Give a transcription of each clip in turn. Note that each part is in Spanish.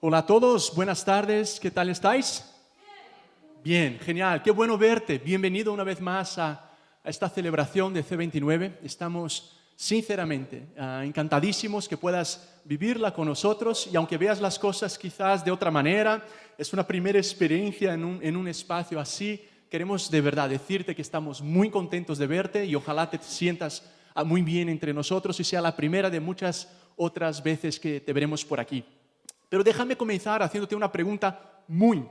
Hola a todos, buenas tardes, ¿qué tal estáis? Bien, genial, qué bueno verte. Bienvenido una vez más a esta celebración de C29. Estamos sinceramente encantadísimos que puedas vivirla con nosotros y aunque veas las cosas quizás de otra manera, es una primera experiencia en un espacio así. Queremos de verdad decirte que estamos muy contentos de verte y ojalá te sientas muy bien entre nosotros y sea la primera de muchas otras veces que te veremos por aquí. Pero déjame comenzar haciéndote una pregunta muy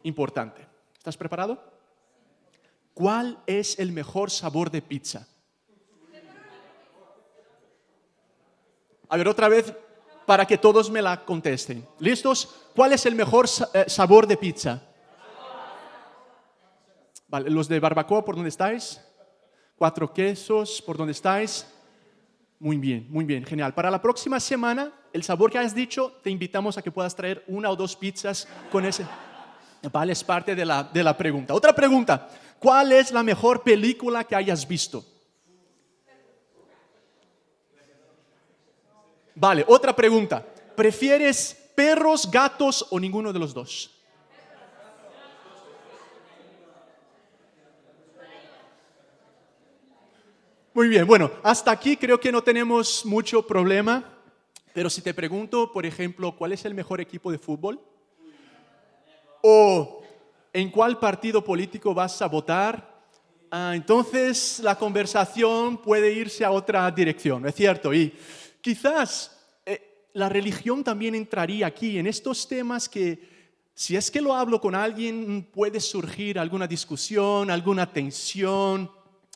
importante. ¿Estás preparado? ¿Cuál es el mejor sabor de pizza? A ver, otra vez, para que todos me la contesten. ¿Listos? ¿Cuál es el mejor sabor de pizza? Vale, los de barbacoa, ¿por dónde estáis? 4 quesos, ¿por dónde estáis? Muy bien, genial. Para la próxima semana, el sabor que has dicho, te invitamos a que puedas traer 1 o 2 pizzas con ese. Vale, es parte de la pregunta. Otra pregunta, ¿cuál es la mejor película que hayas visto? Vale, otra pregunta, ¿prefieres perros, gatos o ninguno de los dos? Muy bien, bueno, hasta aquí creo que no tenemos mucho problema, pero si te pregunto, por ejemplo, ¿cuál es el mejor equipo de fútbol? ¿O en cuál partido político vas a votar? Entonces la conversación puede irse a otra dirección, ¿no es cierto? Y quizás la religión también entraría aquí en estos temas que si es que lo hablo con alguien puede surgir alguna discusión, alguna tensión.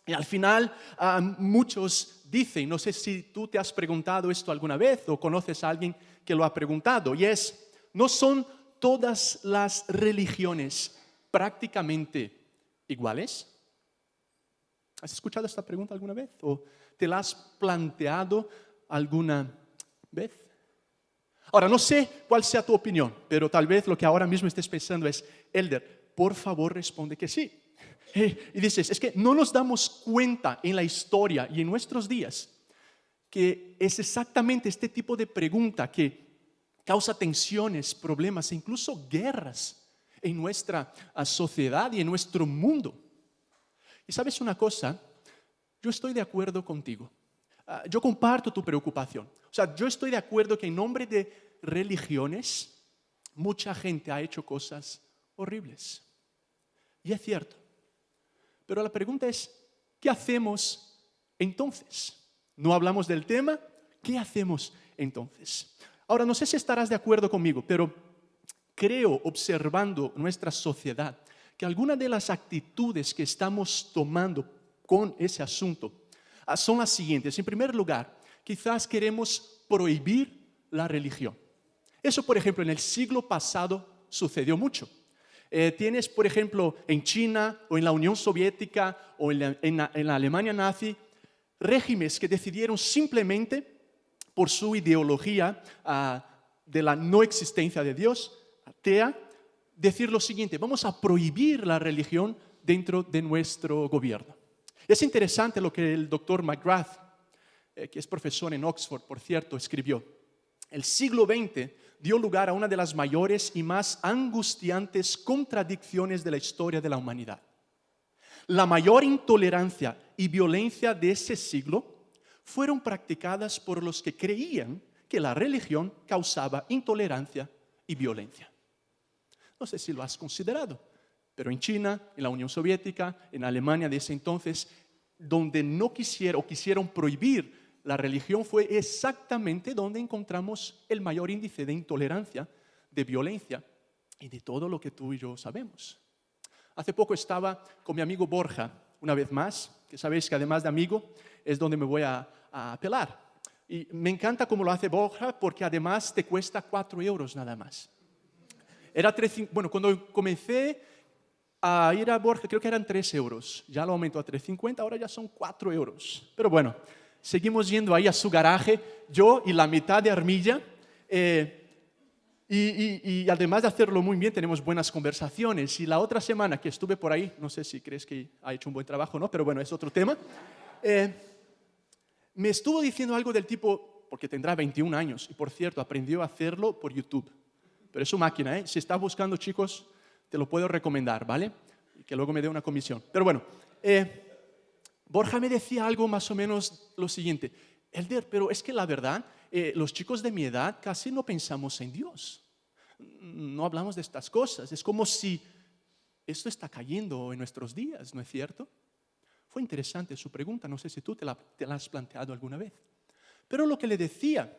Y al final muchos dicen, no sé si tú te has preguntado esto alguna vez o conoces a alguien que lo ha preguntado, y es, ¿no son todas las religiones prácticamente iguales? ¿Has escuchado esta pregunta alguna vez? ¿O te la has planteado alguna vez? Ahora, no sé cuál sea tu opinión, pero tal vez lo que ahora mismo estés pensando es, Elder, por favor responde que sí. Y dices, es que no nos damos cuenta en la historia y en nuestros días que es exactamente este tipo de pregunta que causa tensiones, problemas e incluso guerras en nuestra sociedad y en nuestro mundo. Y sabes una cosa, yo estoy de acuerdo contigo. Yo comparto tu preocupación. O sea, yo estoy de acuerdo que en nombre de religiones mucha gente ha hecho cosas horribles. Y es cierto. Pero la pregunta es, ¿qué hacemos entonces? No hablamos del tema, ¿qué hacemos entonces? Ahora, no sé si estarás de acuerdo conmigo, pero creo, observando nuestra sociedad, que algunas de las actitudes que estamos tomando con ese asunto son las siguientes. En primer lugar, quizás queremos prohibir la religión. Eso, por ejemplo, en el siglo pasado sucedió mucho. Tienes, por ejemplo, en China o en la Unión Soviética o en la Alemania nazi, regímenes que decidieron simplemente, por su ideología de la no existencia de Dios, atea, decir lo siguiente, vamos a prohibir la religión dentro de nuestro gobierno. Es interesante lo que el doctor McGrath, que es profesor en Oxford, por cierto, escribió. El siglo XX dio lugar a una de las mayores y más angustiantes contradicciones de la historia de la humanidad. La mayor intolerancia y violencia de ese siglo fueron practicadas por los que creían que la religión causaba intolerancia y violencia. No sé si lo has considerado, pero en China, en la Unión Soviética, en Alemania de ese entonces, donde no quisieron prohibir la religión fue exactamente donde encontramos el mayor índice de intolerancia, de violencia y de todo lo que tú y yo sabemos. Hace poco estaba con mi amigo Borja, una vez más, que sabéis que además de amigo es donde me voy a apelar. Y me encanta cómo lo hace Borja porque además te cuesta 4 euros nada más. Cuando comencé a ir a Borja creo que eran 3 euros, ya lo aumentó a 3,50, ahora ya son 4 euros. Pero bueno, seguimos yendo ahí a su garaje, yo y la mitad de Armilla, y además de hacerlo muy bien, tenemos buenas conversaciones. Y la otra semana que estuve por ahí, no sé si crees que ha hecho un buen trabajo o no, pero bueno, es otro tema, me estuvo diciendo algo del tipo, porque tendrá 21 años. Y por cierto, aprendió a hacerlo por YouTube. Pero es su máquina, ¿eh? Si estás buscando, chicos, te lo puedo recomendar, ¿vale? Y que luego me dé una comisión. Pero bueno, Borja me decía algo más o menos lo siguiente. Elder, pero es que la verdad, los chicos de mi edad casi no pensamos en Dios. No hablamos de estas cosas. Es como si esto está cayendo en nuestros días, ¿no es cierto? Fue interesante su pregunta, no sé si tú te la has planteado alguna vez. Pero lo que le decía,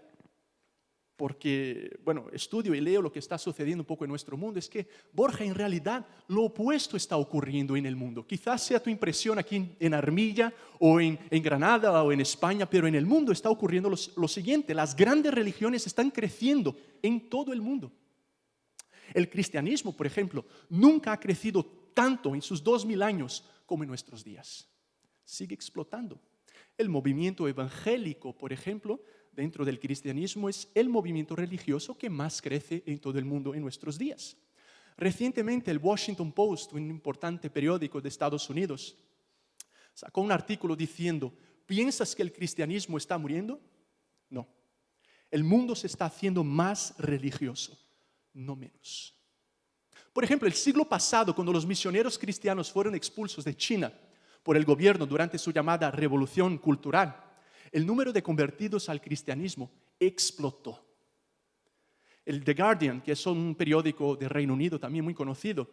porque, bueno, estudio y leo lo que está sucediendo un poco en nuestro mundo, es que, Borja, en realidad lo opuesto está ocurriendo en el mundo. Quizás sea tu impresión aquí en Armilla o en Granada o en España, pero en el mundo está ocurriendo lo siguiente: las grandes religiones están creciendo en todo el mundo. El cristianismo, por ejemplo, nunca ha crecido tanto en sus 2000 años como en nuestros días. Sigue explotando. El movimiento evangélico, por ejemplo, dentro del cristianismo es el movimiento religioso que más crece en todo el mundo en nuestros días. Recientemente el Washington Post, un importante periódico de Estados Unidos, sacó un artículo diciendo: ¿piensas que el cristianismo está muriendo? No. El mundo se está haciendo más religioso, no menos. Por ejemplo, el siglo pasado, cuando los misioneros cristianos fueron expulsos de China por el gobierno durante su llamada revolución cultural, el número de convertidos al cristianismo explotó. El The Guardian, que es un periódico de Reino Unido también muy conocido,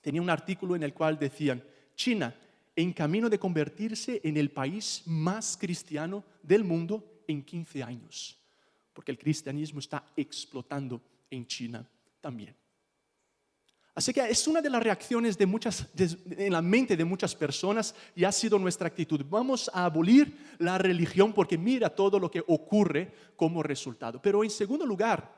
tenía un artículo en el cual decían: China en camino de convertirse en el país más cristiano del mundo en 15 años, porque el cristianismo está explotando en China también. Así que es una de las reacciones en la mente de muchas personas, y ha sido nuestra actitud. Vamos a abolir la religión porque mira todo lo que ocurre como resultado. Pero en segundo lugar,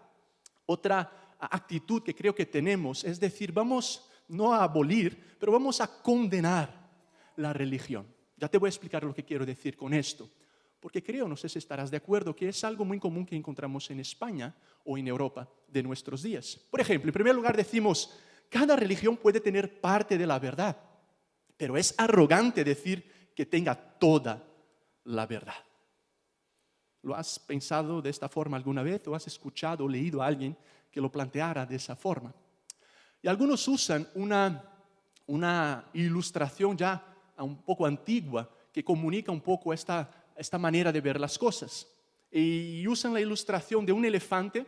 otra actitud que creo que tenemos es decir, vamos no a abolir, pero vamos a condenar la religión. Ya te voy a explicar lo que quiero decir con esto. Porque creo, no sé si estarás de acuerdo, que es algo muy común que encontramos en España o en Europa de nuestros días. Por ejemplo, en primer lugar decimos: cada religión puede tener parte de la verdad, pero es arrogante decir que tenga toda la verdad. ¿Lo has pensado de esta forma alguna vez? ¿O has escuchado o leído a alguien que lo planteara de esa forma? Y algunos usan una ilustración ya un poco antigua que comunica un poco esta manera de ver las cosas. Y usan la ilustración de un elefante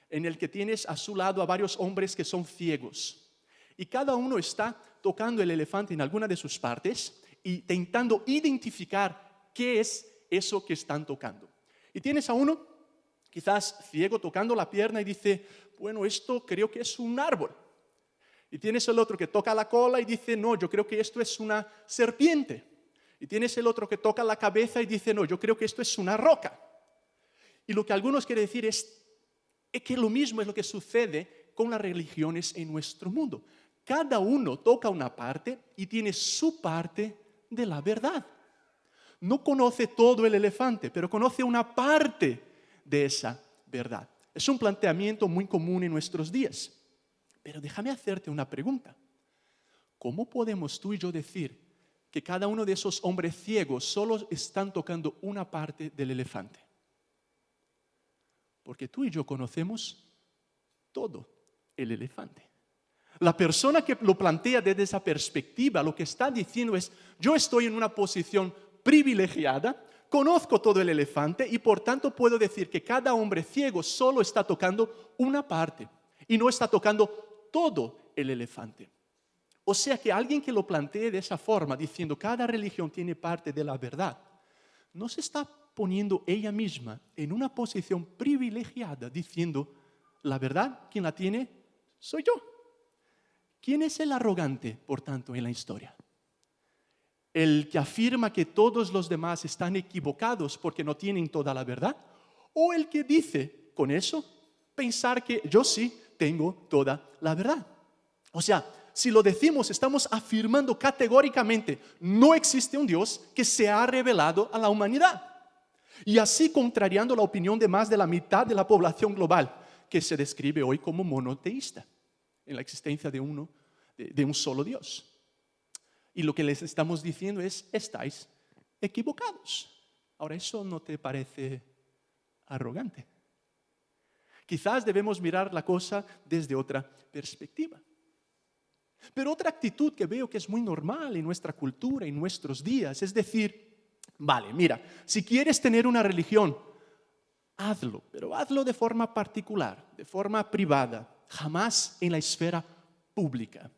en el que tienes a su lado a varios hombres que son ciegos. Y cada uno está tocando el elefante en alguna de sus partes y intentando identificar qué es eso que están tocando. Y tienes a uno, quizás ciego, tocando la pierna y dice: bueno, esto creo que es un árbol. Y tienes el otro que toca la cola y dice: no, yo creo que esto es una serpiente. Y tienes el otro que toca la cabeza y dice: no, yo creo que esto es una roca. Y lo que algunos quieren decir es que lo mismo es lo que sucede con las religiones en nuestro mundo. Cada uno toca una parte y tiene su parte de la verdad. No conoce todo el elefante, pero conoce una parte de esa verdad. Es un planteamiento muy común en nuestros días. Pero déjame hacerte una pregunta. ¿Cómo podemos tú y yo decir que cada uno de esos hombres ciegos solo están tocando una parte del elefante? Porque tú y yo conocemos todo el elefante. La persona que lo plantea desde esa perspectiva, lo que está diciendo es: yo estoy en una posición privilegiada, conozco todo el elefante y por tanto puedo decir que cada hombre ciego solo está tocando una parte y no está tocando todo el elefante. O sea que alguien que lo plantee de esa forma, diciendo cada religión tiene parte de la verdad, no se está poniendo ella misma en una posición privilegiada, diciendo: la verdad, quien la tiene soy yo. ¿Quién es el arrogante, por tanto, en la historia? ¿El que afirma que todos los demás están equivocados porque no tienen toda la verdad? ¿O el que dice, con eso, pensar que yo sí tengo toda la verdad? O sea, si lo decimos, estamos afirmando categóricamente: no existe un Dios que se ha revelado a la humanidad. Y así contrariando la opinión de más de la mitad de la población global, que se describe hoy como monoteísta, en la existencia de un solo Dios. Y lo que les estamos diciendo es: estáis equivocados. Ahora, ¿eso no te parece arrogante. Quizás debemos mirar la cosa desde otra perspectiva. Pero otra actitud que veo que es muy normal en nuestra cultura, en nuestros días, es decir, vale, mira, si quieres tener una religión, hazlo, pero hazlo de forma particular, de forma privada, jamás en la esfera pública.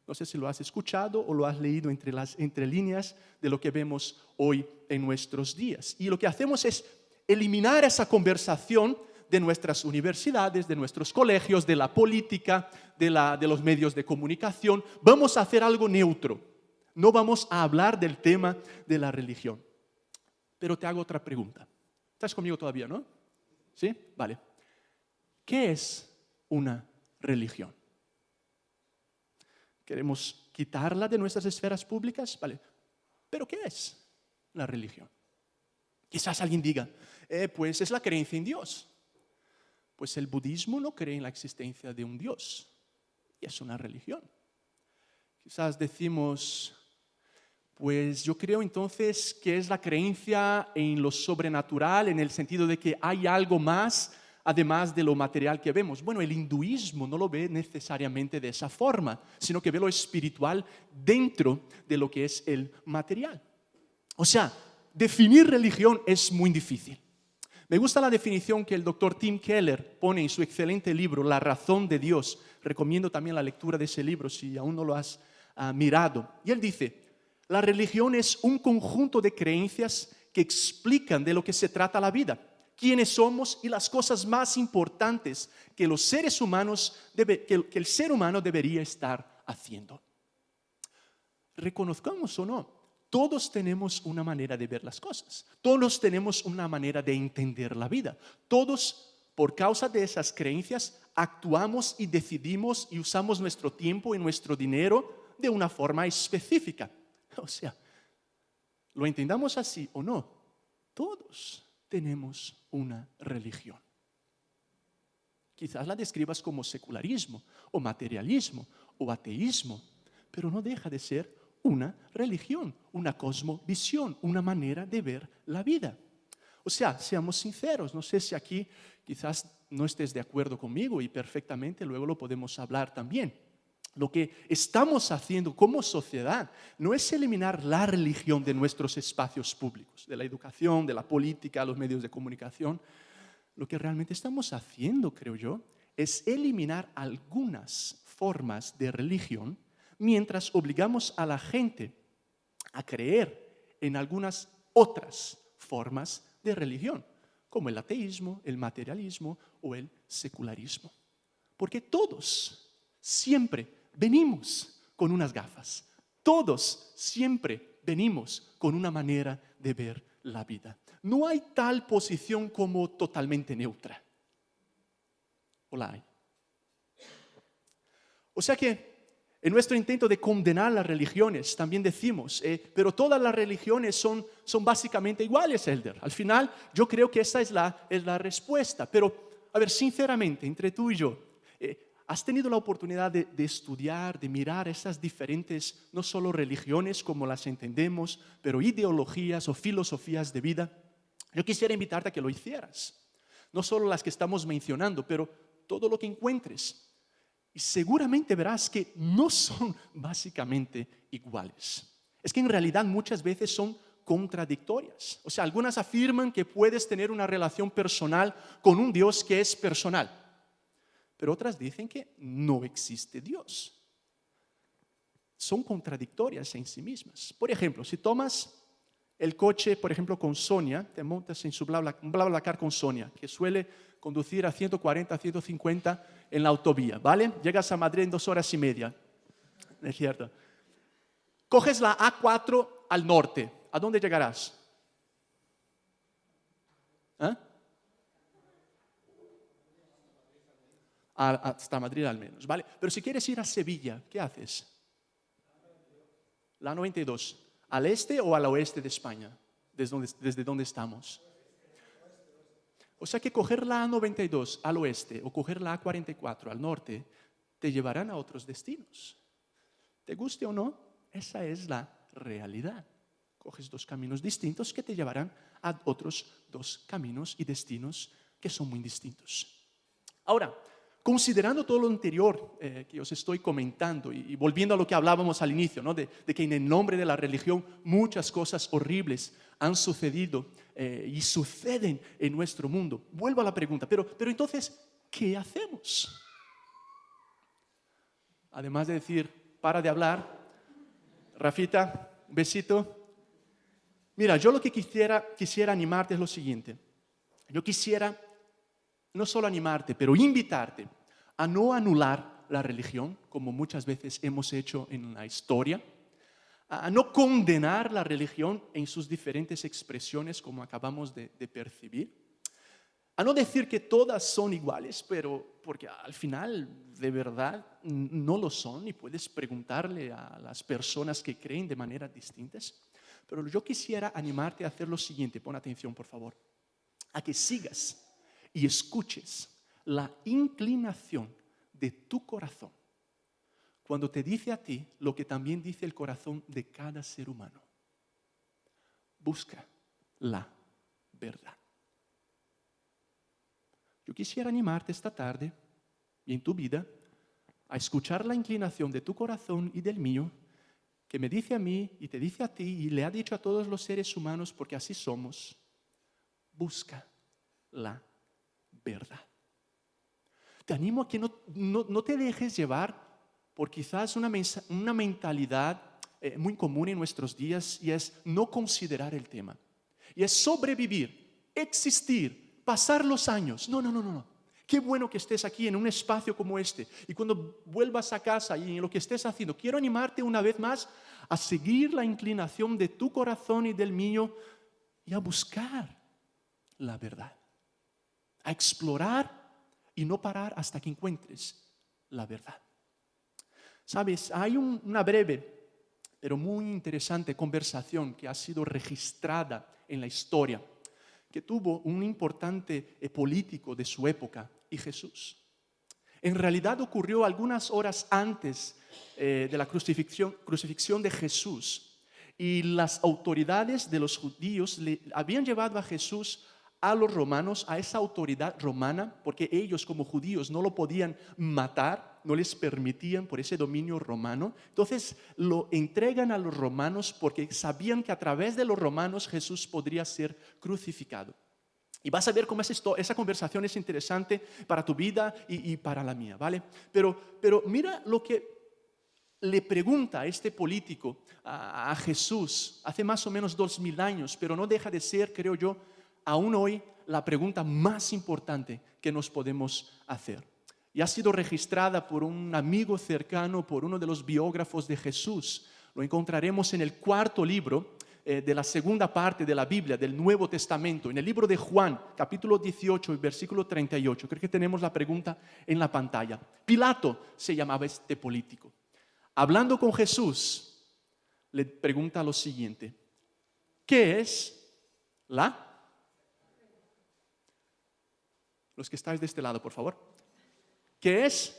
No sé si lo has escuchado o lo has leído entre líneas de lo que vemos hoy en nuestros días. Y lo que hacemos es eliminar esa conversación de nuestras universidades, de nuestros colegios, de la política, de los medios de comunicación. Vamos a hacer algo neutro. No vamos a hablar del tema de la religión. Pero te hago otra pregunta. ¿Estás conmigo todavía, no? ¿Sí? Vale. ¿Qué es una religión? ¿Queremos quitarla de nuestras esferas públicas? Vale. ¿Pero qué es la religión? Quizás alguien diga, pues es la creencia en Dios. Pues el budismo no cree en la existencia de un Dios. Y es una religión. Quizás decimos, pues yo creo entonces que es la creencia en lo sobrenatural, en el sentido de que hay algo más además de lo material que vemos. Bueno, el hinduismo no lo ve necesariamente de esa forma, sino que ve lo espiritual dentro de lo que es el material. O sea, definir religión es muy difícil. Me gusta la definición que el doctor Tim Keller pone en su excelente libro, La razón de Dios. Recomiendo también la lectura de ese libro si aún no lo has mirado. Y él dice, la religión es un conjunto de creencias que explican de lo que se trata la vida, quiénes somos y las cosas más importantes que los seres humanos que el ser humano debería estar haciendo. Reconozcamos o no, todos tenemos una manera de ver las cosas. Todos tenemos una manera de entender la vida. Todos, por causa de esas creencias, actuamos y decidimos y usamos nuestro tiempo y nuestro dinero de una forma específica. O sea, lo entendamos así o no, todos tenemos una religión. Quizás la describas como secularismo, o materialismo, o ateísmo, pero no deja de ser una religión, una cosmovisión, una manera de ver la vida. O sea, seamos sinceros, no sé si aquí quizás no estés de acuerdo conmigo y perfectamente luego lo podemos hablar también. Lo que estamos haciendo como sociedad no es eliminar la religión de nuestros espacios públicos, de la educación, de la política, los medios de comunicación. Lo que realmente estamos haciendo, creo yo, es eliminar algunas formas de religión mientras obligamos a la gente a creer en algunas otras formas de religión, como el ateísmo, el materialismo o el secularismo. Porque todos siempre venimos con unas gafas. Todos siempre venimos con una manera de ver la vida. No hay tal posición como totalmente neutra. ¿O la hay? O sea que en nuestro intento de condenar las religiones también decimos, pero todas las religiones son básicamente iguales, Elder. Al final yo creo que esa es la respuesta. Pero, a ver, sinceramente, entre tú y yo, ¿has tenido la oportunidad de estudiar, de mirar esas diferentes, no solo religiones como las entendemos, pero ideologías o filosofías de vida? Yo quisiera invitarte a que lo hicieras. No solo las que estamos mencionando, pero todo lo que encuentres. Y seguramente verás que no son básicamente iguales. Es que en realidad muchas veces son contradictorias. O sea, algunas afirman que puedes tener una relación personal con un Dios que es personal. Pero otras dicen que no existe Dios. Son contradictorias en sí mismas. Por ejemplo, si tomas el coche, por ejemplo, con Sonia, te montas en su BlaBlaCar con Sonia, que suele conducir a 140, 150 en la autovía, ¿vale? Llegas a Madrid en 2 horas y media, ¿es cierto? Coges la A4 al norte, ¿a dónde llegarás? Hasta Madrid al menos, ¿vale? Pero si quieres ir a Sevilla, ¿qué haces? La 92, ¿al este o al oeste de España? ¿Desde dónde estamos? O sea que coger la A92 al oeste o coger la A44 al norte te llevarán a otros destinos. Te guste o no, esa es la realidad. Coges 2 caminos distintos que te llevarán a otros dos caminos y destinos que son muy distintos. Ahora, considerando todo lo anterior que os estoy comentando y volviendo a lo que hablábamos al inicio, ¿no? de que en el nombre de la religión muchas cosas horribles han sucedido y suceden en nuestro mundo. Vuelvo a la pregunta, pero entonces, ¿qué hacemos? Además de decir, para de hablar, Rafita, un besito. Mira, yo lo que quisiera animarte es lo siguiente. Yo quisiera no solo animarte, pero invitarte a no anular la religión, como muchas veces hemos hecho en la historia, a no condenar la religión en sus diferentes expresiones, como acabamos de percibir, a no decir que todas son iguales, pero porque al final de verdad no lo son y puedes preguntarle a las personas que creen de maneras distintas. Pero yo quisiera animarte a hacer lo siguiente, pon atención por favor, a que sigas y escuches la inclinación de tu corazón cuando te dice a ti lo que también dice el corazón de cada ser humano. Busca la verdad. Yo quisiera animarte esta tarde y en tu vida a escuchar la inclinación de tu corazón y del mío, que me dice a mí y te dice a ti y le ha dicho a todos los seres humanos, porque así somos. Busca la verdad. Te animo a que no te dejes llevar por quizás una mentalidad muy común en nuestros días, y es no considerar el tema. Y es sobrevivir, existir, pasar los años. No. Qué bueno que estés aquí en un espacio como este. Y cuando vuelvas a casa y en lo que estés haciendo, quiero animarte una vez más a seguir la inclinación de tu corazón y del mío y a buscar la verdad. A explorar y no parar hasta que encuentres la verdad. Sabes, hay una breve pero muy interesante conversación que ha sido registrada en la historia, que tuvo un importante político de su época y Jesús. En realidad ocurrió algunas horas antes de la crucifixión de Jesús, y las autoridades de los judíos le habían llevado a Jesús a los romanos, a esa autoridad romana, porque ellos como judíos no lo podían matar, no les permitían por ese dominio romano. Entonces lo entregan a los romanos porque sabían que a través de los romanos Jesús podría ser crucificado. Y vas a ver cómo esa conversación es interesante para tu vida y para la mía, ¿vale? Pero mira lo que le pregunta a este político a Jesús hace más o menos 2000 años, pero no deja de ser, creo yo, aún hoy la pregunta más importante que nos podemos hacer. Y ha sido registrada por un amigo cercano, por uno de los biógrafos de Jesús. Lo encontraremos en el cuarto libro de la segunda parte de la Biblia, del Nuevo Testamento, en el libro de Juan, capítulo 18 y versículo 38. Creo que tenemos la pregunta en la pantalla. Pilato se llamaba este político. Hablando con Jesús, le pregunta lo siguiente: ¿qué es la? Los que estáis de este lado, por favor. ¿Qué es?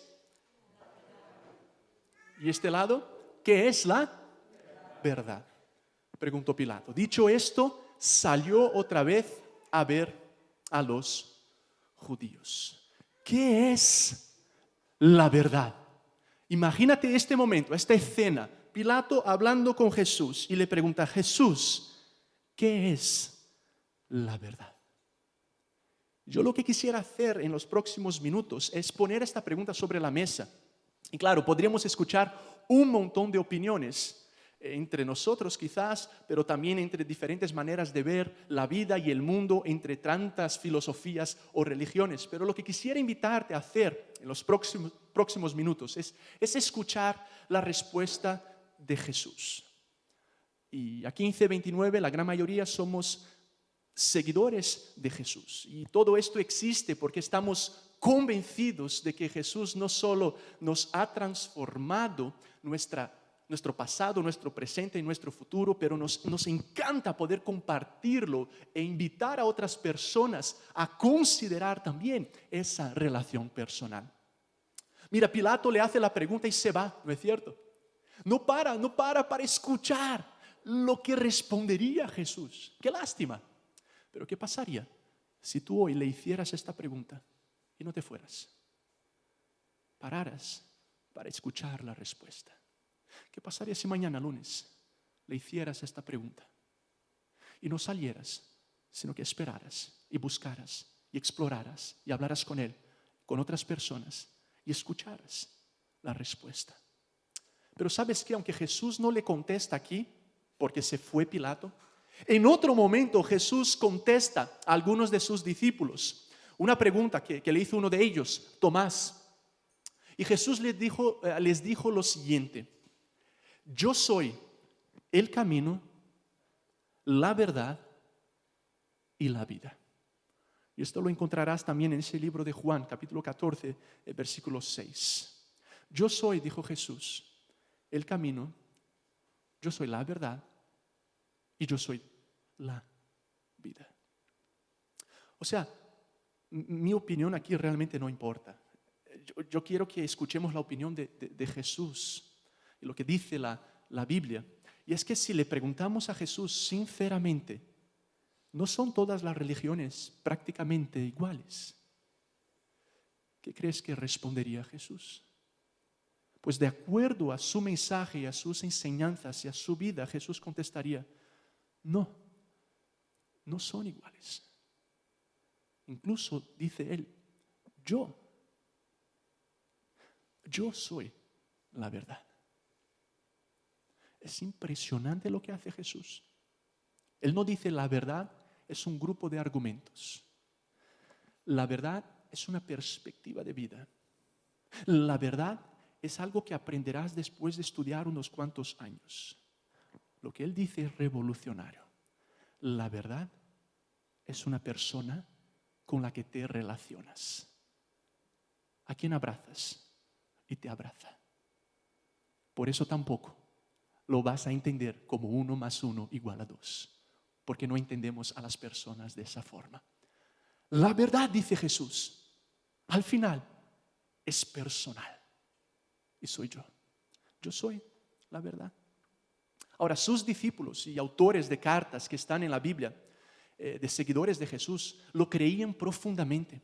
¿Y este lado? ¿Qué es la verdad? Preguntó Pilato. Dicho esto, salió otra vez a ver a los judíos. ¿Qué es la verdad? Imagínate este momento, esta escena. Pilato hablando con Jesús y le pregunta: Jesús, ¿qué es la verdad? Yo lo que quisiera hacer en los próximos minutos es poner esta pregunta sobre la mesa. Y claro, podríamos escuchar un montón de opiniones entre nosotros quizás, pero también entre diferentes maneras de ver la vida y el mundo, entre tantas filosofías o religiones. Pero lo que quisiera invitarte a hacer en los próximos minutos es escuchar la respuesta de Jesús. Y a 1529 la gran mayoría somos seguidores de Jesús. Y todo esto existe porque estamos convencidos de que Jesús no solo nos ha transformado nuestro pasado, nuestro presente y nuestro futuro, pero nos encanta poder compartirlo e invitar a otras personas a considerar también esa relación personal. Mira, Pilato le hace la pregunta y se va, ¿no es cierto? No para escuchar lo que respondería Jesús. Qué lástima. Pero ¿qué pasaría si tú hoy le hicieras esta pregunta y no te fueras? Pararas para escuchar la respuesta. ¿Qué pasaría si mañana lunes le hicieras esta pregunta y no salieras, sino que esperaras y buscaras y exploraras y hablaras con él, con otras personas y escucharas la respuesta? Pero ¿sabes qué? Aunque Jesús no le contesta aquí porque se fue Pilato, en otro momento Jesús contesta a algunos de sus discípulos una pregunta que le hizo uno de ellos, Tomás. Y Jesús les dijo lo siguiente: yo soy el camino, la verdad y la vida. Y esto lo encontrarás también en ese libro de Juan, capítulo 14, versículo 6. Yo soy, dijo Jesús, el camino, yo soy la verdad y yo soy la vida. O sea, mi opinión aquí realmente no importa. Yo quiero que escuchemos la opinión de Jesús y lo que dice la Biblia. Y es que si le preguntamos a Jesús sinceramente, ¿no son todas las religiones prácticamente iguales? ¿Qué crees que respondería Jesús? Pues de acuerdo a su mensaje y a sus enseñanzas y a su vida, Jesús contestaría, no son iguales. Incluso dice él, yo soy la verdad. Es impresionante lo que hace Jesús. Él no dice la verdad es un grupo de argumentos. La verdad es una perspectiva de vida. La verdad es algo que aprenderás después de estudiar unos cuantos años. Lo que él dice es revolucionario. La verdad es una persona con la que te relacionas, a quien abrazas y te abraza. Por eso tampoco lo vas a entender como 1 más 1 igual a 2, porque no entendemos a las personas de esa forma. La verdad, dice Jesús, al final es personal. Y soy yo. Yo soy la verdad. Ahora, sus discípulos y autores de cartas que están en la Biblia, de seguidores de Jesús, lo creían profundamente.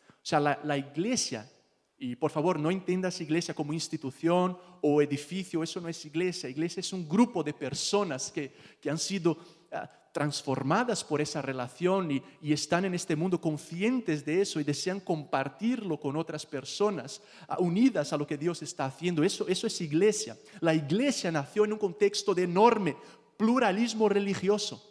O sea, la iglesia, y por favor no entiendas iglesia como institución o edificio, eso no es iglesia. Iglesia es un grupo de personas que han sido transformadas por esa relación y están en este mundo conscientes de eso y desean compartirlo con otras personas unidas a lo que Dios está haciendo. Eso es iglesia. La iglesia nació en un contexto de enorme pluralismo religioso,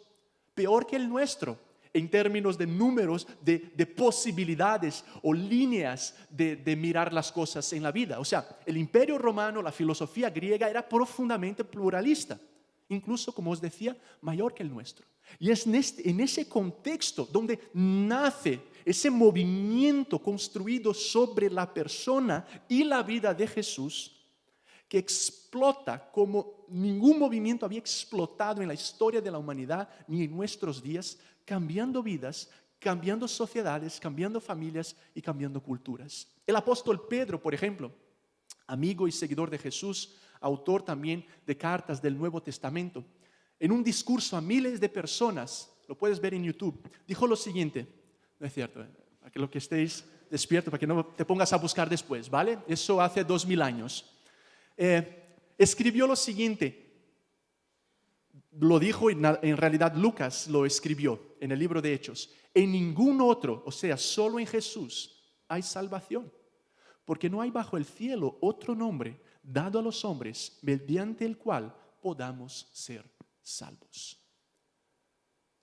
peor que el nuestro en términos de números, de posibilidades o líneas de mirar las cosas en la vida. O sea, el Imperio Romano, la filosofía griega era profundamente pluralista. Incluso, como os decía, mayor que el nuestro. Y es en ese contexto donde nace ese movimiento construido sobre la persona y la vida de Jesús, que explota como ningún movimiento había explotado en la historia de la humanidad ni en nuestros días, cambiando vidas, cambiando sociedades, cambiando familias y cambiando culturas. El apóstol Pedro, por ejemplo, amigo y seguidor de Jesús, autor también de cartas del Nuevo Testamento, en un discurso a miles de personas, lo puedes ver en YouTube, dijo lo siguiente, no es cierto, para que lo que estéis despiertos, para que no te pongas a buscar después, ¿vale? Eso hace 2000 años. Escribió lo siguiente, lo dijo en realidad Lucas lo escribió en el libro de Hechos, en ningún otro, o sea, solo en Jesús hay salvación, porque no hay bajo el cielo otro nombre dado a los hombres mediante el cual podamos ser salvos.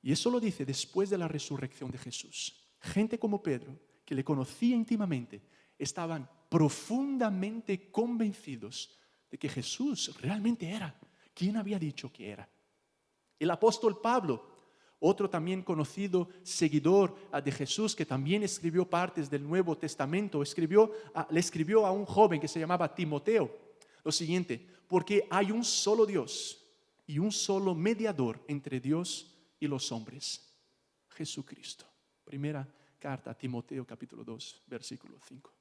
Y eso lo dice después de la resurrección de Jesús. Gente como Pedro, que le conocía íntimamente, estaban profundamente convencidos de que Jesús realmente era quien había dicho que era. El apóstol Pablo, otro también conocido seguidor de Jesús, que también escribió partes del Nuevo Testamento, le escribió a un joven que se llamaba Timoteo lo siguiente: porque hay un solo Dios y un solo mediador entre Dios y los hombres, Jesucristo. Primera carta a Timoteo, capítulo 2, versículo 5.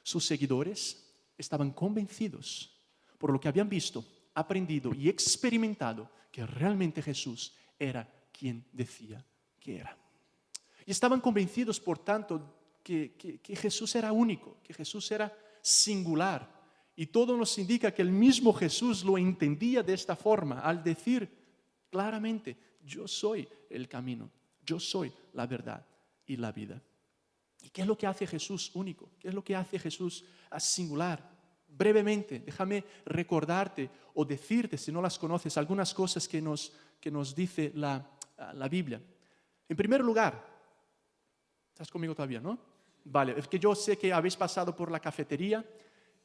Sus seguidores estaban convencidos por lo que habían visto, aprendido y experimentado que realmente Jesús era quien decía que era. Y estaban convencidos, por tanto, que Jesús era único, que Jesús era singular. Y todo nos indica que el mismo Jesús lo entendía de esta forma, al decir claramente, yo soy el camino, yo soy la verdad y la vida. ¿Y qué es lo que hace Jesús único? ¿Qué es lo que hace Jesús singular? Brevemente, déjame recordarte o decirte, si no las conoces, algunas cosas que nos dice la Biblia. En primer lugar, ¿estás conmigo todavía, no? Vale, es que yo sé que habéis pasado por la cafetería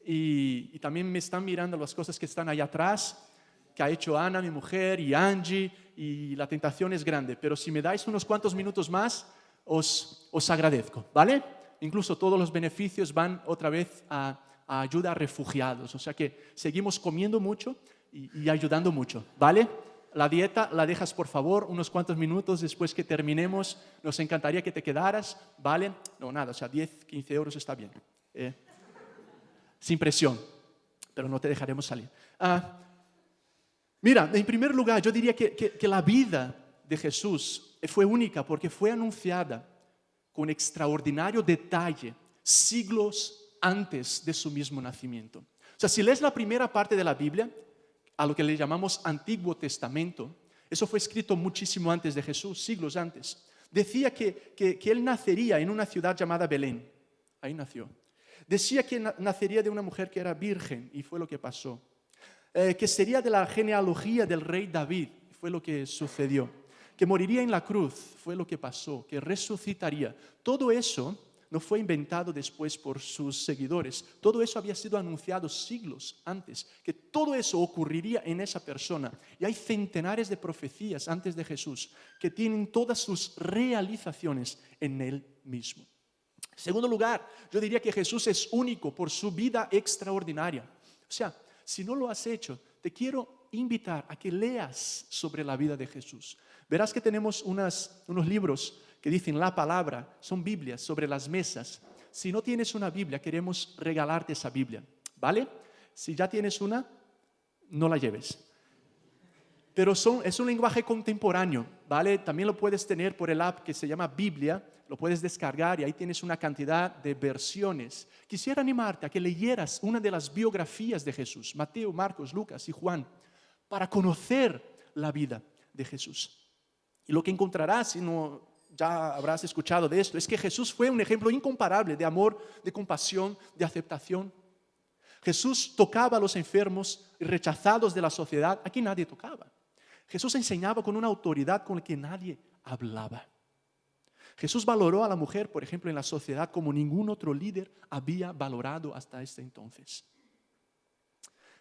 y también me están mirando las cosas que están allá atrás, que ha hecho Ana, mi mujer, y Angie, y la tentación es grande. Pero si me dais unos cuantos minutos más, os agradezco, ¿vale? Incluso todos los beneficios van otra vez a ayuda a refugiados. O sea que seguimos comiendo mucho y ayudando mucho, ¿vale? La dieta la dejas, por favor, unos cuantos minutos después que terminemos. Nos encantaría que te quedaras, ¿vale? No, nada, o sea, 10, 15 euros está bien. Sin presión, pero no te dejaremos salir. Mira, en primer lugar, yo diría que la vida de Jesús fue única porque fue anunciada con extraordinario detalle siglos antes de su mismo nacimiento. O sea, si lees la primera parte de la Biblia, a lo que le llamamos Antiguo Testamento, eso fue escrito muchísimo antes de Jesús, siglos antes. Decía que él nacería en una ciudad llamada Belén. Ahí nació. Decía que nacería de una mujer que era virgen, y fue lo que pasó. Que sería de la genealogía del rey David, fue lo que sucedió. Que moriría en la cruz, fue lo que pasó. Que resucitaría. Todo eso no fue inventado después por sus seguidores. Todo eso había sido anunciado siglos antes. Que todo eso ocurriría en esa persona. Y hay centenares de profecías antes de Jesús que tienen todas sus realizaciones en él mismo. En segundo lugar, yo diría que Jesús es único por su vida extraordinaria. O sea, si no lo has hecho, te quiero invitar a que leas sobre la vida de Jesús. Verás que tenemos unos libros que dicen la palabra, son Biblias sobre las mesas. Si no tienes una Biblia, queremos regalarte esa Biblia, ¿vale? Si ya tienes una, no la lleves. Pero es un lenguaje contemporáneo, ¿vale? También lo puedes tener por el app que se llama Biblia, lo puedes descargar y ahí tienes una cantidad de versiones. Quisiera animarte a que leyeras una de las biografías de Jesús, Mateo, Marcos, Lucas y Juan, para conocer la vida de Jesús. Y lo que encontrarás, si no ya habrás escuchado de esto, es que Jesús fue un ejemplo incomparable de amor, de compasión, de aceptación. Jesús tocaba a los enfermos y rechazados de la sociedad. Aquí nadie tocaba. Jesús enseñaba con una autoridad con la que nadie hablaba. Jesús valoró a la mujer, por ejemplo, en la sociedad como ningún otro líder había valorado hasta este entonces.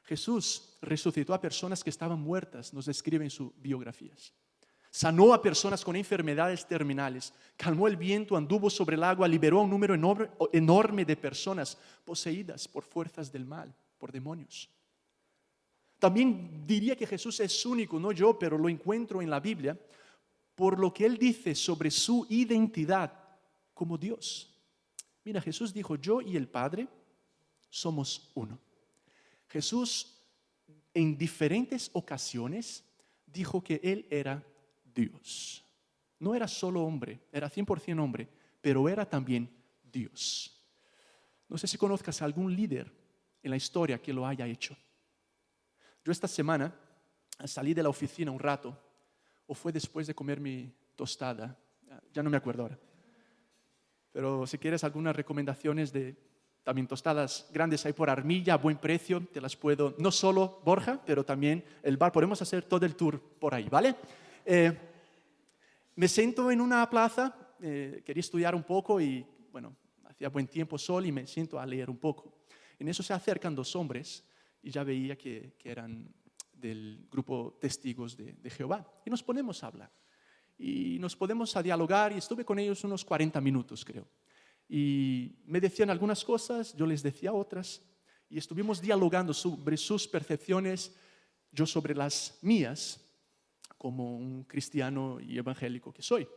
Jesús resucitó a personas que estaban muertas, nos describen sus biografías. Sanó a personas con enfermedades terminales, calmó el viento, anduvo sobre el agua, liberó a un número enorme de personas poseídas por fuerzas del mal, por demonios. También diría que Jesús es único, no yo, pero lo encuentro en la Biblia, por lo que Él dice sobre su identidad como Dios. Mira, Jesús dijo, yo y el Padre somos uno. Jesús en diferentes ocasiones dijo que Él era Dios. No era solo hombre, era 100% hombre, pero era también Dios. No sé si conozcas a algún líder en la historia que lo haya hecho. Yo esta semana salí de la oficina un rato, o fue después de comer mi tostada, ya no me acuerdo ahora. Pero si quieres algunas recomendaciones de también tostadas grandes hay por Armilla, a buen precio, te las puedo, no solo Borja, pero también el bar, podemos hacer todo el tour por ahí, ¿vale? Me siento en una plaza, quería estudiar un poco y bueno, hacía buen tiempo, sol, y me siento a leer un poco. En eso se acercan dos hombres y ya veía que eran del grupo Testigos de Jehová. Y nos ponemos a hablar. Y nos podemos a dialogar y estuve con ellos unos 40 minutos, creo. Y me decían algunas cosas, yo les decía otras. Y estuvimos dialogando sobre sus percepciones, yo sobre las mías, como un cristiano y evangélico que soy.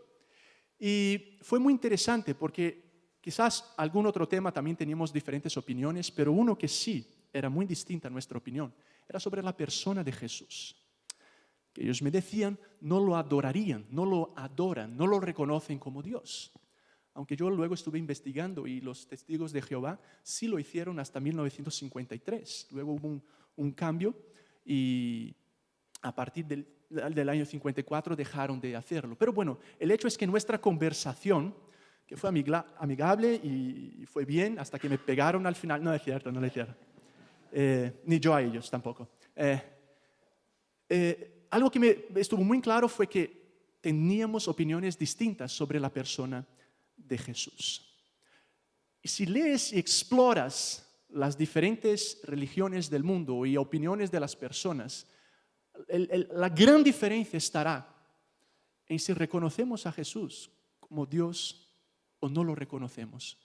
Y fue muy interesante porque quizás algún otro tema también teníamos diferentes opiniones, pero uno que sí era muy distinta a nuestra opinión era sobre la persona de Jesús. que ellos me decían, no lo adorarían, no lo adoran, no lo reconocen como Dios. Aunque yo luego estuve investigando y los testigos de Jehová sí lo hicieron hasta 1953. Luego hubo un cambio y a partir del año 54 dejaron de hacerlo. Pero bueno, el hecho es que nuestra conversación, que fue amigable y fue bien hasta que me pegaron al final. No es cierto, no es cierto. Ni yo a ellos tampoco. Algo que me estuvo muy claro fue que teníamos opiniones distintas sobre la persona de Jesús. Y si lees y exploras las diferentes religiones del mundo y opiniones de las personas, la gran diferencia estará en si reconocemos a Jesús como Dios o no lo reconocemos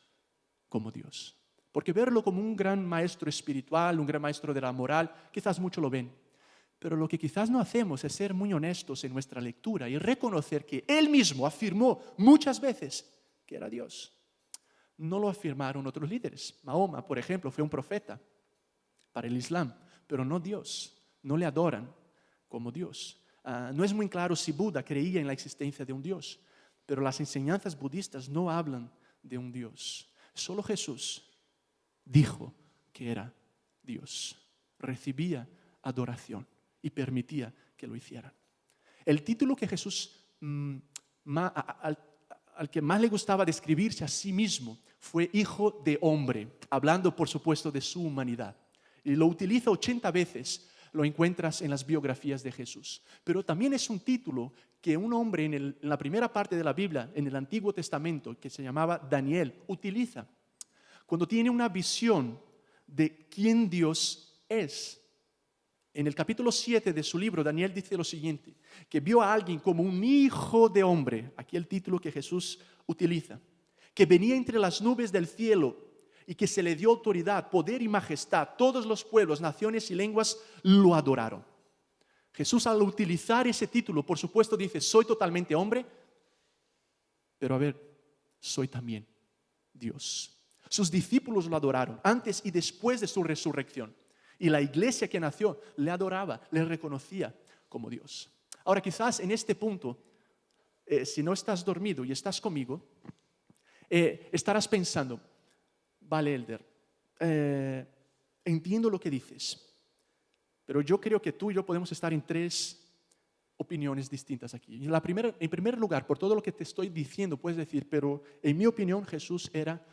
como Dios. Porque verlo como un gran maestro espiritual, un gran maestro de la moral, quizás muchos lo ven. Pero lo que quizás no hacemos es ser muy honestos en nuestra lectura y reconocer que Él mismo afirmó muchas veces que era Dios. No lo afirmaron otros líderes. Mahoma, por ejemplo, fue un profeta para el Islam, pero no Dios. No le adoran como Dios. No es muy claro si Buda creía en la existencia de un Dios, pero las enseñanzas budistas no hablan de un Dios. Solo Jesús dijo que era Dios. Recibía adoración y permitía que lo hicieran. El título que Jesús, al que más le gustaba describirse a sí mismo, fue Hijo de Hombre, hablando por supuesto de su humanidad. Y lo utiliza 80 veces, lo encuentras en las biografías de Jesús. Pero también es un título que un hombre en la primera parte de la Biblia, en el Antiguo Testamento, que se llamaba Daniel, utiliza cuando tiene una visión de quién Dios es. En el capítulo 7 de su libro, Daniel dice lo siguiente, que vio a alguien como un hijo de hombre, aquí el título que Jesús utiliza, que venía entre las nubes del cielo y que se le dio autoridad, poder y majestad. Todos los pueblos, naciones y lenguas lo adoraron. Jesús, al utilizar ese título, por supuesto dice, soy totalmente hombre, pero a ver, soy también Dios. Sus discípulos lo adoraron antes y después de su resurrección. Y la iglesia que nació le adoraba, le reconocía como Dios. Ahora quizás en este punto, si no estás dormido y estás conmigo, estarás pensando, vale, Elder, entiendo lo que dices, pero yo creo que tú y yo podemos estar en tres opiniones distintas aquí. En primer lugar, por todo lo que te estoy diciendo, puedes decir, pero en mi opinión Jesús era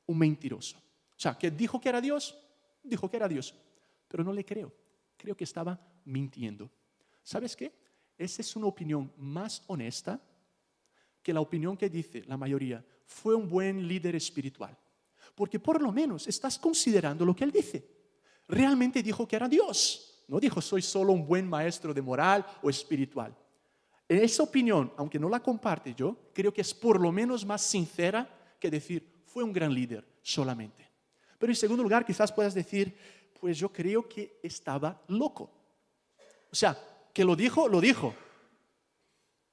un mentiroso. O sea, que dijo que era Dios, pero no le creo. Creo que estaba mintiendo. ¿Sabes qué? Esa es una opinión más honesta que la opinión que dice la mayoría, fue un buen líder espiritual. Porque por lo menos estás considerando lo que él dice. Realmente dijo que era Dios. No dijo, soy solo un buen maestro de moral o espiritual. Esa opinión, aunque no la comparte yo, creo que es por lo menos más sincera que decir, fue un gran líder solamente. Pero en segundo lugar, quizás puedas decir, pues yo creo que estaba loco. O sea, que lo dijo,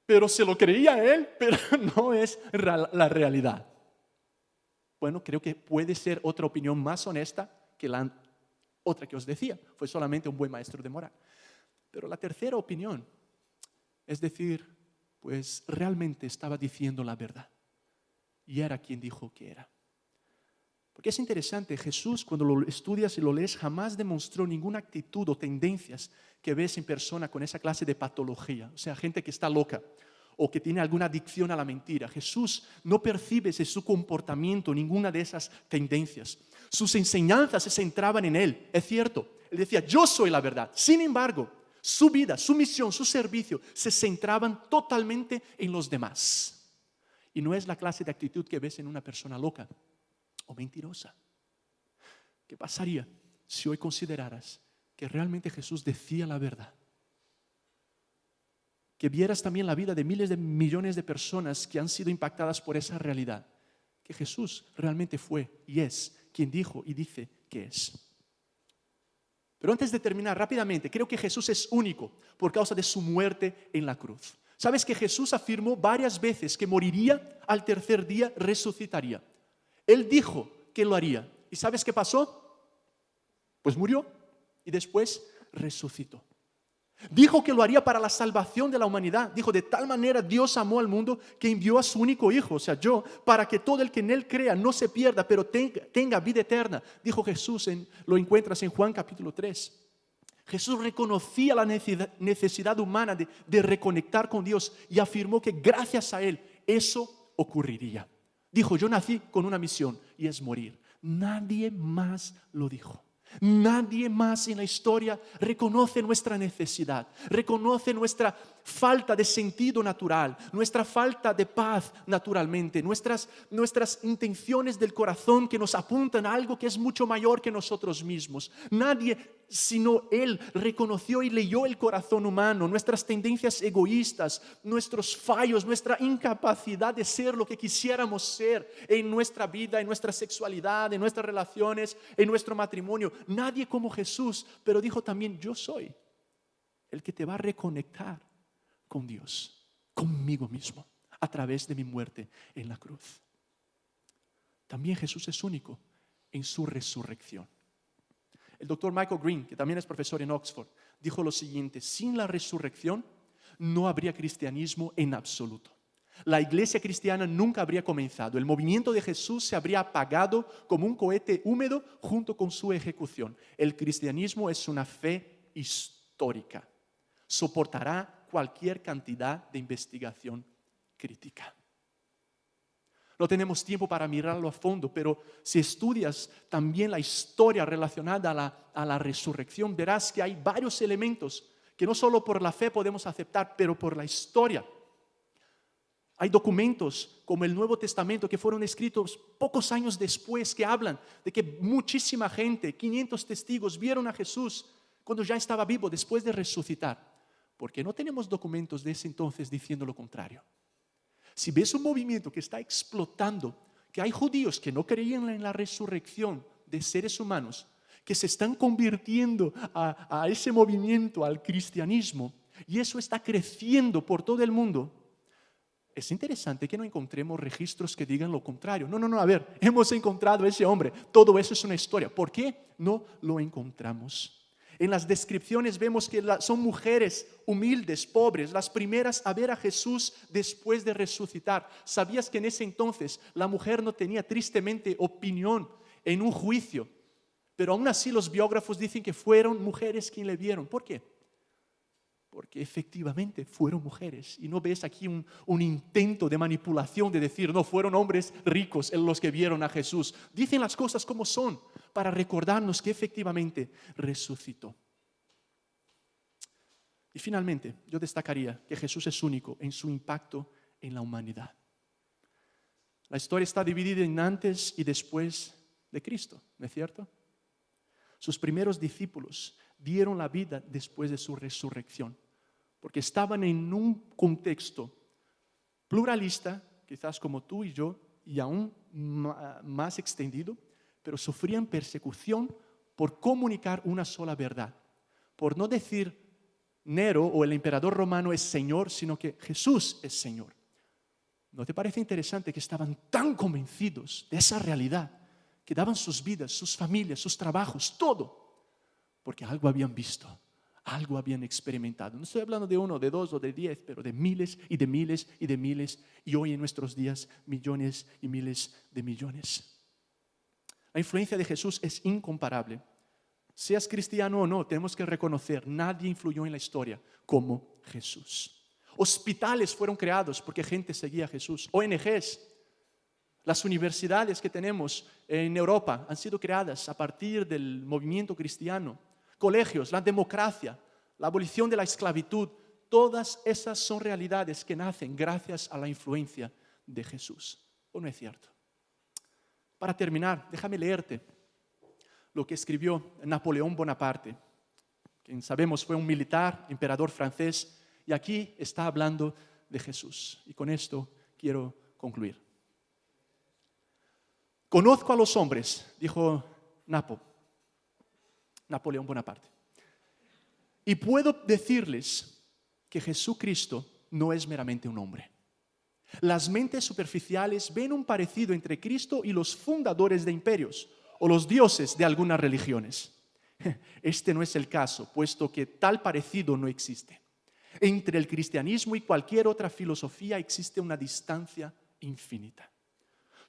pero se lo creía él, pero no es la realidad. Bueno, creo que puede ser otra opinión más honesta que la otra que os decía. Fue solamente un buen maestro de moral. Pero la tercera opinión es decir, pues realmente estaba diciendo la verdad. Y era quien dijo que era. Porque es interesante, Jesús cuando lo estudias y lo lees jamás demostró ninguna actitud o tendencias que ves en persona con esa clase de patología. O sea, gente que está loca o que tiene alguna adicción a la mentira. Jesús no percibes en su comportamiento ninguna de esas tendencias. Sus enseñanzas se centraban en Él, es cierto. Él decía, yo soy la verdad. Sin embargo, su vida, su misión, su servicio se centraban totalmente en los demás. Y no es la clase de actitud que ves en una persona loca o mentirosa. ¿Qué pasaría si hoy consideraras que realmente Jesús decía la verdad? Que vieras también la vida de miles de millones de personas que han sido impactadas por esa realidad. Que Jesús realmente fue y es quien dijo y dice que es. Pero antes de terminar rápidamente, creo que Jesús es único por causa de su muerte en la cruz. ¿Sabes que Jesús afirmó varias veces que moriría, al tercer día resucitaría? Él dijo que lo haría. ¿Y sabes qué pasó? Pues murió y después resucitó. Dijo que lo haría para la salvación de la humanidad. Dijo, de tal manera Dios amó al mundo que envió a su único hijo, o sea, yo, para que todo el que en él crea no se pierda, pero tenga vida eterna. Dijo Jesús, lo encuentras en Juan capítulo 3. Jesús reconocía la necesidad humana de reconectar con Dios y afirmó que gracias a él eso ocurriría. Dijo, yo nací con una misión y es morir. Nadie más lo dijo. Nadie más en la historia reconoce nuestra necesidad, reconoce nuestra falta de sentido natural, nuestra falta de paz naturalmente, nuestras intenciones del corazón que nos apuntan a algo que es mucho mayor que nosotros mismos. Nadie sino Él reconoció y leyó el corazón humano, nuestras tendencias egoístas, nuestros fallos, nuestra incapacidad de ser lo que quisiéramos ser en nuestra vida, en nuestra sexualidad, en nuestras relaciones, en nuestro matrimonio. Nadie como Jesús, pero dijo también, yo soy el que te va a reconectar con Dios, conmigo mismo, a través de mi muerte en la cruz. También Jesús es único en su resurrección. El doctor Michael Green, que también es profesor en Oxford, dijo lo siguiente: sin la resurrección no habría cristianismo en absoluto. La iglesia cristiana nunca habría comenzado. El movimiento de Jesús se habría apagado como un cohete húmedo junto con su ejecución. El cristianismo es una fe histórica. Soportará cualquier cantidad de investigación crítica. No tenemos tiempo para mirarlo a fondo, pero si estudias también la historia relacionada a la resurrección, verás que hay varios elementos que no solo por la fe podemos aceptar, pero por la historia. Hay documentos como el Nuevo Testamento que fueron escritos pocos años después que hablan de que muchísima gente, 500 testigos, vieron a Jesús cuando ya estaba vivo después de resucitar. ¿Por qué no tenemos documentos de ese entonces diciendo lo contrario? Si ves un movimiento que está explotando, que hay judíos que no creían en la resurrección de seres humanos, que se están convirtiendo a ese movimiento, al cristianismo, y eso está creciendo por todo el mundo, es interesante que no encontremos registros que digan lo contrario. No, a ver, hemos encontrado a ese hombre, todo eso es una historia. ¿Por qué no lo encontramos? En las descripciones vemos que son mujeres humildes, pobres, las primeras a ver a Jesús después de resucitar. ¿Sabías que en ese entonces la mujer no tenía tristemente opinión en un juicio? Pero aún así los biógrafos dicen que fueron mujeres quienes le vieron. ¿Por qué? Porque efectivamente fueron mujeres. Y no ves aquí un intento de manipulación de decir, no, fueron hombres ricos los que vieron a Jesús. Dicen las cosas como son para recordarnos que efectivamente resucitó. Y finalmente, yo destacaría que Jesús es único en su impacto en la humanidad. La historia está dividida en antes y después de Cristo, ¿no es cierto? Sus primeros discípulos dieron la vida después de su resurrección, porque estaban en un contexto pluralista, quizás como tú y yo, y aún más extendido, pero sufrían persecución por comunicar una sola verdad, por no decir Nero o el emperador romano es Señor, sino que Jesús es Señor. ¿No te parece interesante que estaban tan convencidos de esa realidad, que daban sus vidas, sus familias, sus trabajos, todo, porque algo habían visto, algo habían experimentado? No estoy hablando de 1, de 2 o de 10, pero de miles y de miles y de miles, y hoy en nuestros días millones y miles de millones. La influencia de Jesús es incomparable. Seas cristiano o no, tenemos que reconocer, nadie influyó en la historia como Jesús. Hospitales fueron creados porque gente seguía a Jesús. ONGs, las universidades que tenemos en Europa han sido creadas a partir del movimiento cristiano. Colegios, la democracia, la abolición de la esclavitud, todas esas son realidades que nacen gracias a la influencia de Jesús. ¿O no es cierto? Para terminar, déjame leerte lo que escribió Napoleón Bonaparte, quien sabemos fue un militar, emperador francés, y aquí está hablando de Jesús. Y con esto quiero concluir. Conozco a los hombres, dijo Napoleón Bonaparte, y puedo decirles que Jesucristo no es meramente un hombre. Las mentes superficiales ven un parecido entre Cristo y los fundadores de imperios o los dioses de algunas religiones. Este no es el caso, puesto que tal parecido no existe. Entre el cristianismo y cualquier otra filosofía existe una distancia infinita.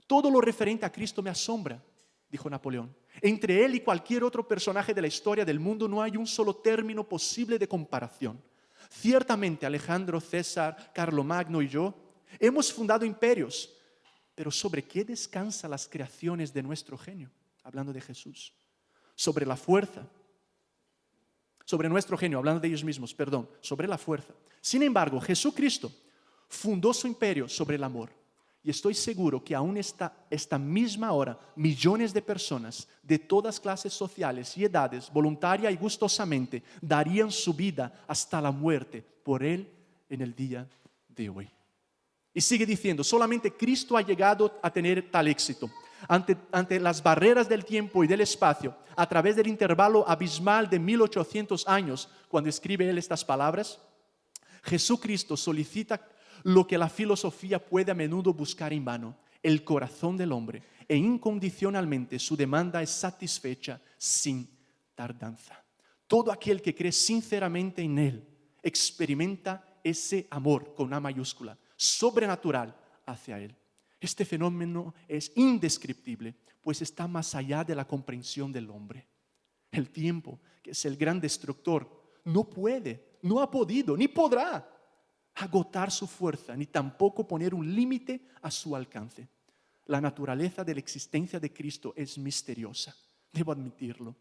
Todo lo referente a Cristo me asombra, dijo Napoleón. Entre él y cualquier otro personaje de la historia del mundo no hay un solo término posible de comparación. Ciertamente Alejandro, César, Carlomagno y yo hemos fundado imperios, pero ¿sobre qué descansan las creaciones de nuestro genio? Hablando de Jesús. Sobre la fuerza. Sobre nuestro genio, hablando de ellos mismos, perdón, sobre la fuerza. Sin embargo, Jesucristo fundó su imperio sobre el amor. Y estoy seguro que aún esta misma hora, millones de personas de todas clases sociales y edades, voluntaria y gustosamente, darían su vida hasta la muerte por Él en el día de hoy. Y sigue diciendo, solamente Cristo ha llegado a tener tal éxito. Ante las barreras del tiempo y del espacio, a través del intervalo abismal de 1800 años, cuando escribe Él estas palabras, Jesucristo solicita lo que la filosofía puede a menudo buscar en vano, el corazón del hombre, e incondicionalmente su demanda es satisfecha sin tardanza. Todo aquel que cree sinceramente en Él experimenta ese amor con A mayúscula, sobrenatural hacia Él. Este fenómeno es indescriptible, pues está más allá de la comprensión del hombre. El tiempo, que es el gran destructor, no puede, no ha podido, ni podrá agotar su fuerza, ni tampoco poner un límite a su alcance. La naturaleza de la existencia de Cristo es misteriosa, debo admitirlo,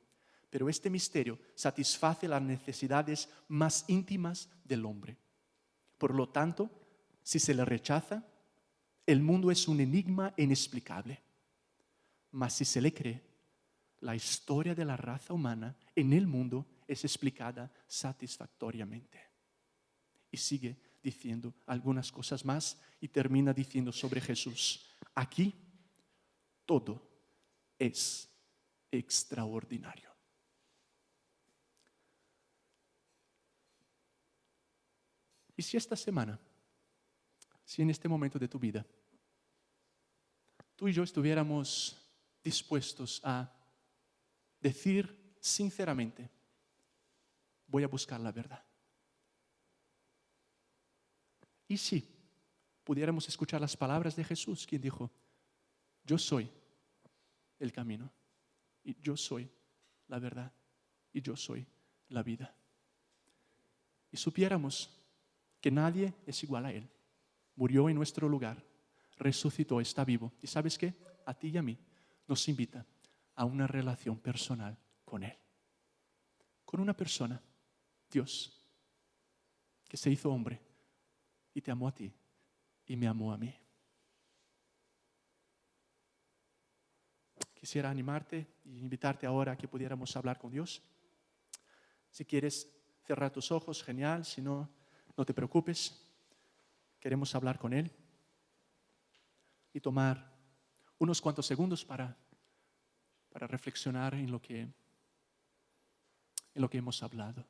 pero este misterio satisface las necesidades más íntimas del hombre. Por lo tanto, si se le rechaza, el mundo es un enigma inexplicable. Mas si se le cree, la historia de la raza humana en el mundo es explicada satisfactoriamente. Y sigue diciendo algunas cosas más y termina diciendo sobre Jesús: aquí todo es extraordinario. Y si esta semana, si en este momento de tu vida, tú y yo estuviéramos dispuestos a decir sinceramente, voy a buscar la verdad. Y si pudiéramos escuchar las palabras de Jesús, quien dijo, yo soy el camino, y yo soy la verdad, y yo soy la vida. Y supiéramos que nadie es igual a Él. Murió en nuestro lugar, resucitó, está vivo. ¿Y sabes qué? A ti y a mí nos invita a una relación personal con Él. Con una persona, Dios, que se hizo hombre y te amó a ti y me amó a mí. Quisiera animarte e invitarte ahora a que pudiéramos hablar con Dios. Si quieres cerrar tus ojos, genial. Si no, no te preocupes. Queremos hablar con Él y tomar unos cuantos segundos para reflexionar en lo que hemos hablado.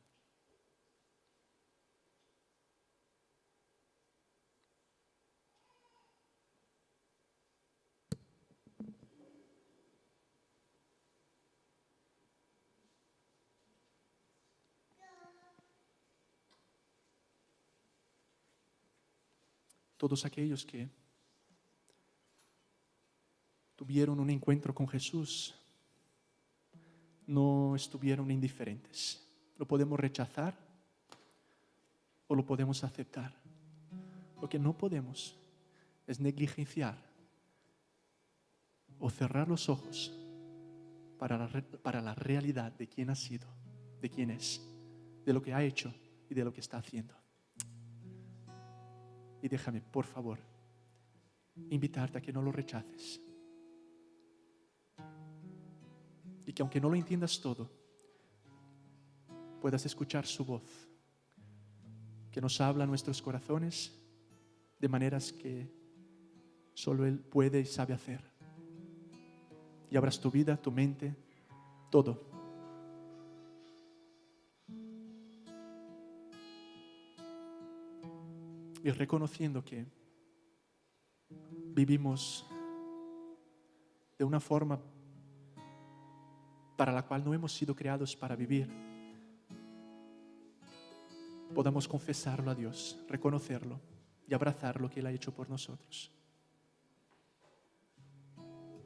Todos aquellos que tuvieron un encuentro con Jesús no estuvieron indiferentes. Lo podemos rechazar o lo podemos aceptar. Lo que no podemos es negligenciar o cerrar los ojos para la realidad de quién ha sido, de quién es, de lo que ha hecho y de lo que está haciendo. Y déjame, por favor, invitarte a que no lo rechaces. Y que aunque no lo entiendas todo, puedas escuchar su voz, que nos habla a nuestros corazones de maneras que solo Él puede y sabe hacer. Y abras tu vida, tu mente, todo. Y reconociendo que vivimos de una forma para la cual no hemos sido creados para vivir, podamos confesarlo a Dios, reconocerlo y abrazar lo que Él ha hecho por nosotros.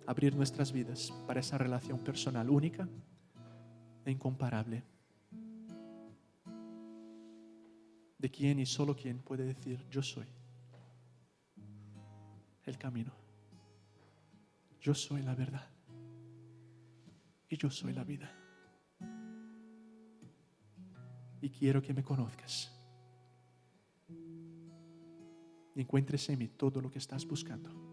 Abrir nuestras vidas para esa relación personal única e incomparable, de quien y solo quien puede decir: yo soy el camino, yo soy la verdad y yo soy la vida. Y quiero que me conozcas y encuentres en mí todo lo que estás buscando.